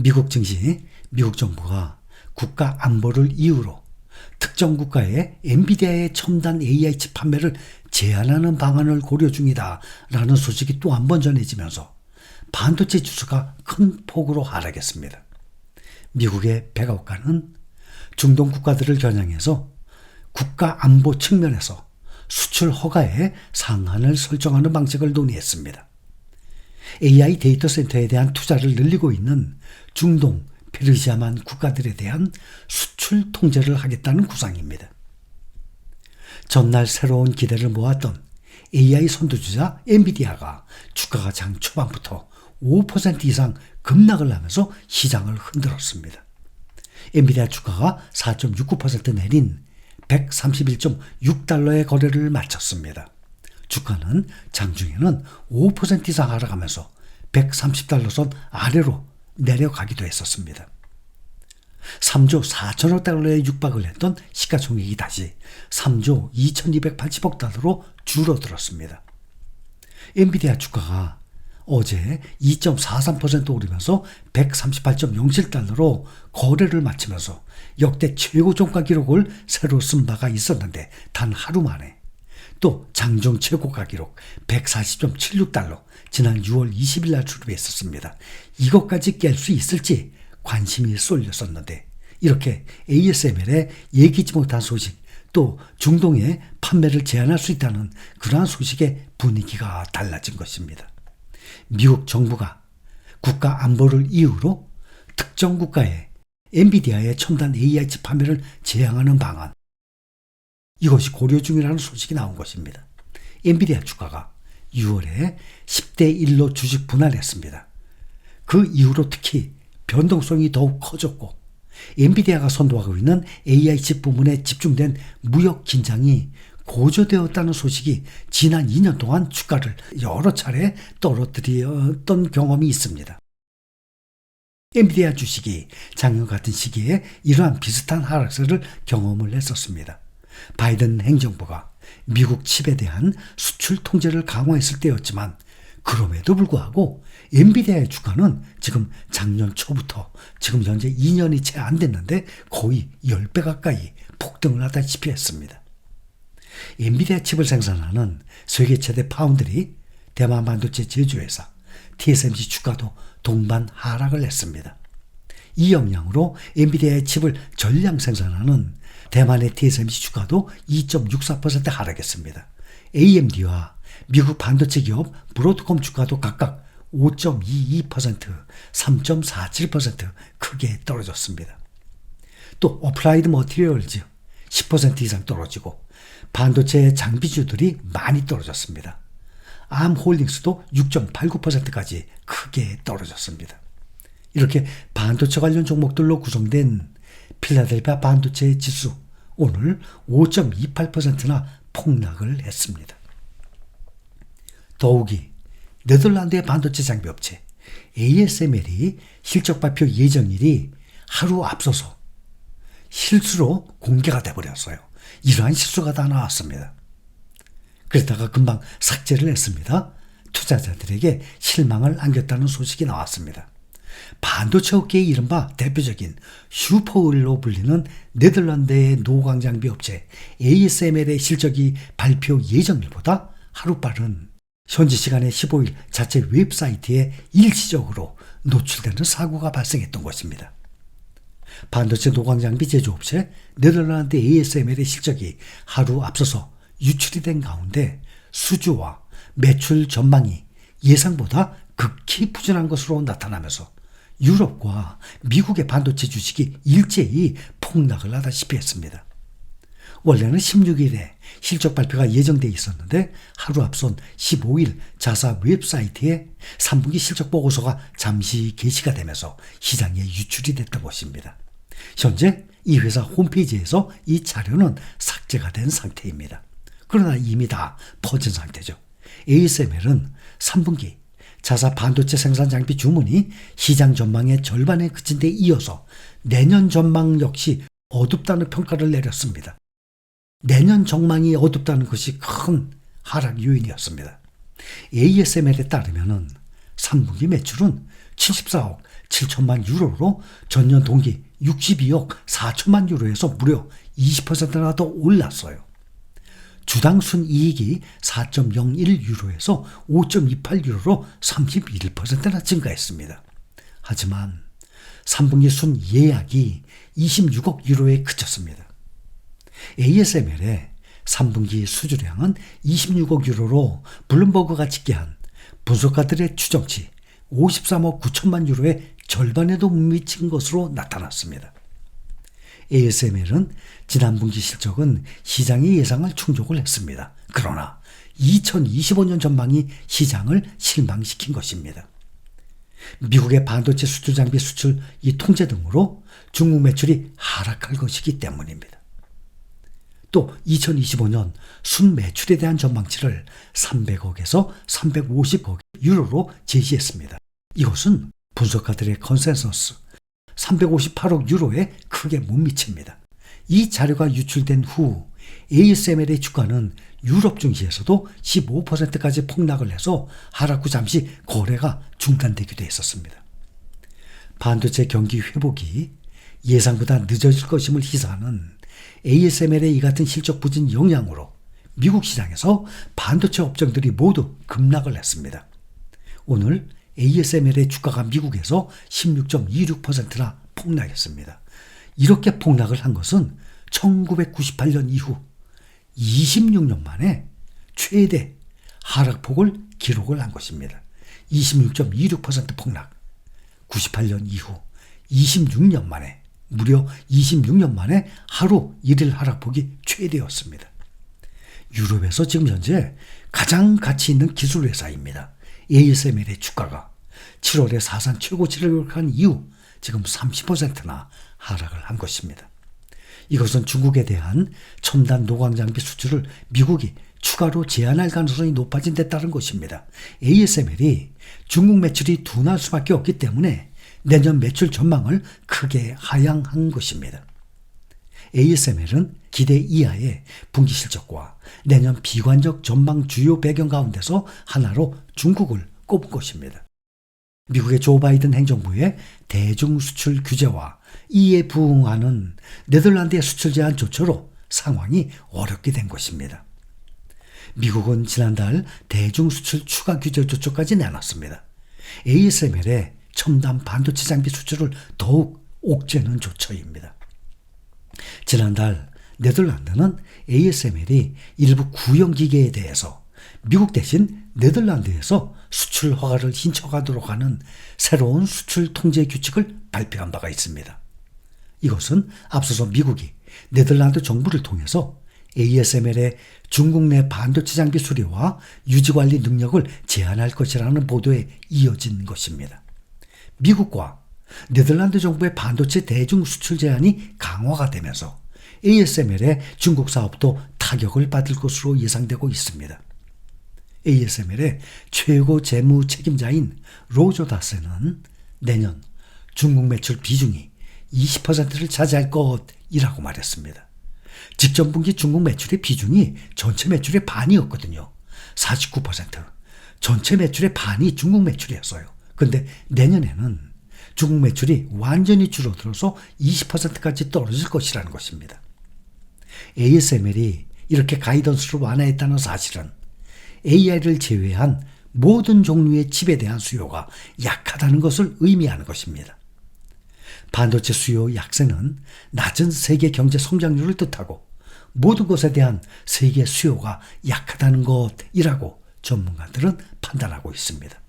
미국 증시, 미국 정부가 국가 안보를 이유로 특정 국가의 엔비디아의 첨단 AI 칩 판매를 제한하는 방안을 고려 중이다라는 소식이 또 한 번 전해지면서 반도체 지수가 큰 폭으로 하락했습니다. 미국의 백악관은 중동 국가들을 겨냥해서 국가 안보 측면에서 수출 허가에 상한을 설정하는 방식을 논의했습니다. AI 데이터 센터에 대한 투자를 늘리고 있는 중동, 페르시아만 국가들에 대한 수출 통제를 하겠다는 구상입니다. 전날 새로운 기대를 모았던 AI 선두주자 엔비디아가 주가가 장 초반부터 5% 이상 급락을 하면서 시장을 흔들었습니다. 엔비디아 주가가 4.69% 내린 131.6달러의 거래를 마쳤습니다. 주가는 장중에는 5% 이상 하락하면서 130달러 선 아래로 내려가기도 했었습니다. 3조 4천억 달러에 육박을 했던 시가총액이 다시 3조 2280억 달러로 줄어들었습니다. 엔비디아 주가가 어제 2.43% 오르면서 138.07달러로 거래를 마치면서 역대 최고 종가 기록을 새로 쓴 바가 있었는데 단 하루 만에 또 장중 최고가 기록 140.76달러 지난 6월 20일 날 출범했었습니다. 이것까지 깰 수 있을지 관심이 쏠렸었는데 이렇게 ASML에 예기치 못한 소식 또 중동에 판매를 제한할 수 있다는 그러한 소식에 분위기가 달라진 것입니다. 미국 정부가 국가 안보를 이유로 특정 국가의 엔비디아의 첨단 AI 칩 판매를 제한하는 방안 이것이 고려 중이라는 소식이 나온 것입니다. 엔비디아 주가가 6월에 10대 1로 주식 분할했습니다. 그 이후로 특히 변동성이 더욱 커졌고 엔비디아가 선도하고 있는 AI 칩 부문에 집중된 무역 긴장이 고조되었다는 소식이 지난 2년 동안 주가를 여러 차례 떨어뜨렸던 경험이 있습니다. 엔비디아 주식이 작년 같은 시기에 이러한 비슷한 하락세를 경험을 했었습니다. 바이든 행정부가 미국 칩에 대한 수출 통제를 강화했을 때였지만 그럼에도 불구하고 엔비디아의 주가는 지금 작년 초부터 지금 현재 2년이 채 안 됐는데 거의 10배 가까이 폭등을 하다시피 했습니다. 엔비디아 칩을 생산하는 세계 최대 파운드리 대만 반도체 제조회사 TSMC 주가도 동반 하락을 했습니다. 이 영향으로 엔비디아의 칩을 전량 생산하는 대만의 TSMC 주가도 2.64% 하락했습니다. AMD와 미국 반도체 기업 브로드콤 주가도 각각 5.22%, 3.47% 크게 떨어졌습니다. 또 어플라이드 머티리얼즈 10% 이상 떨어지고 반도체 장비주들이 많이 떨어졌습니다. 암홀딩스도 6.89%까지 크게 떨어졌습니다. 이렇게 반도체 관련 종목들로 구성된 필라델피아 반도체 지수 오늘 5.28%나 폭락을 했습니다. 더욱이 네덜란드의 반도체 장비업체 ASML이 실적 발표 예정일이 하루 앞서서 실수로 공개가 돼버렸어요. 이러한 실수가 다 나왔습니다. 그러다가 금방 삭제를 했습니다. 투자자들에게 실망을 안겼다는 소식이 나왔습니다. 반도체 업계의 이른바 대표적인 슈퍼을로 불리는 네덜란드의 노광장비 업체 ASML의 실적이 발표 예정일보다 하루빠른 현지 시간의 15일 자체 웹사이트에 일시적으로 노출되는 사고가 발생했던 것입니다. 반도체 노광장비 제조업체 네덜란드 ASML의 실적이 하루 앞서서 유출이 된 가운데 수주와 매출 전망이 예상보다 극히 부진한 것으로 나타나면서 유럽과 미국의 반도체 주식이 일제히 폭락을 하다시피 했습니다. 원래는 16일에 실적 발표가 예정돼 있었는데 하루 앞선 15일 자사 웹사이트에 3분기 실적 보고서가 잠시 게시가 되면서 시장에 유출이 됐던 것입니다. 현재 이 회사 홈페이지에서 이 자료는 삭제가 된 상태입니다. 그러나 이미 다 퍼진 상태죠. ASML은 3분기 자사 반도체 생산 장비 주문이 시장 전망의 절반에 그친 데 이어서 내년 전망 역시 어둡다는 평가를 내렸습니다. 내년 전망이 어둡다는 것이 큰 하락 요인이었습니다. ASML에 따르면 3분기 매출은 74억 7천만 유로로 전년 동기 62억 4천만 유로에서 무려 20%나 더 올랐어요. 주당 순이익이 4.01 유로에서 5.28 유로로 31%나 증가했습니다. 하지만 3분기 순예약이 26억 유로에 그쳤습니다. ASML의 3분기 수주량은 26억 유로로 블룸버그가 집계한 분석가들의 추정치 53억 9천만 유로의 절반에도 못 미친 것으로 나타났습니다. ASML은 지난 분기 실적은 시장의 예상을 충족을 했습니다. 그러나 2025년 전망이 시장을 실망시킨 것입니다. 미국의 반도체 수출 장비 수출 이 통제 등으로 중국 매출이 하락할 것이기 때문입니다. 또 2025년 순매출에 대한 전망치를 300억에서 350억 유로로 제시했습니다. 이것은 분석가들의 컨센서스 358억 유로에 크게 못 미칩니다. 이 자료가 유출된 후 ASML의 주가는 유럽 증시에서도 15%까지 폭락을 해서 하락 후 잠시 거래가 중단되기도 했었습니다. 반도체 경기 회복이 예상보다 늦어질 것임을 시사하는 ASML의 이 같은 실적 부진 영향으로 미국 시장에서 반도체 업종들이 모두 급락을 했습니다. 오늘 ASML의 주가가 미국에서 16.26%나 폭락했습니다. 이렇게 폭락을 한 것은 1998년 이후 26년 만에 최대 하락폭을 기록을 한 것입니다. 26.26% 폭락. 98년 이후 26년 만에 무려 26년 만에 하루 1일 하락폭이 최대였습니다. 유럽에서 지금 현재 가장 가치 있는 기술 회사입니다. ASML의 주가가 7월에 사상 최고치를 기록한 이후 지금 30%나 하락을 한 것입니다. 이것은 중국에 대한 첨단 노광 장비 수출을 미국이 추가로 제한할 가능성이 높아진 데 따른 것입니다. ASML이 중국 매출이 둔할 수밖에 없기 때문에 내년 매출 전망을 크게 하향한 것입니다. ASML은 기대 이하의 분기 실적과 내년 비관적 전망 주요 배경 가운데서 하나로 중국을 꼽은 것입니다. 미국의 조 바이든 행정부의 대중 수출 규제와 이에 부응하는 네덜란드의 수출 제한 조처로 상황이 어렵게 된 것입니다. 미국은 지난달 대중 수출 추가 규제 조처까지 내놨습니다. ASML의 첨단 반도체 장비 수출을 더욱 옥죄는 조처입니다. 지난달 네덜란드는 ASML이 일부 구형 기계에 대해서 미국 대신 네덜란드에서 수출 허가를 신청하도록 하는 새로운 수출 통제 규칙을 발표한 바가 있습니다. 이것은 앞서서 미국이 네덜란드 정부를 통해서 ASML의 중국 내 반도체 장비 수리와 유지 관리 능력을 제한할 것이라는 보도에 이어진 것입니다. 미국과 네덜란드 정부의 반도체 대중 수출 제한이 강화가 되면서 ASML의 중국 사업도 타격을 받을 것으로 예상되고 있습니다. ASML의 최고 재무 책임자인 로저 다스는 내년 중국 매출 비중이 20%를 차지할 것이라고 말했습니다. 직전 분기 중국 매출의 비중이 전체 매출의 반이었거든요. 49%. 전체 매출의 반이 중국 매출이었어요. 근데 내년에는 중국 매출이 완전히 줄어들어서 20%까지 떨어질 것이라는 것입니다. ASML이 이렇게 가이던스를 완화했다는 사실은 AI를 제외한 모든 종류의 칩에 대한 수요가 약하다는 것을 의미하는 것입니다. 반도체 수요 약세는 낮은 세계 경제 성장률을 뜻하고 모든 것에 대한 세계 수요가 약하다는 것이라고 전문가들은 판단하고 있습니다.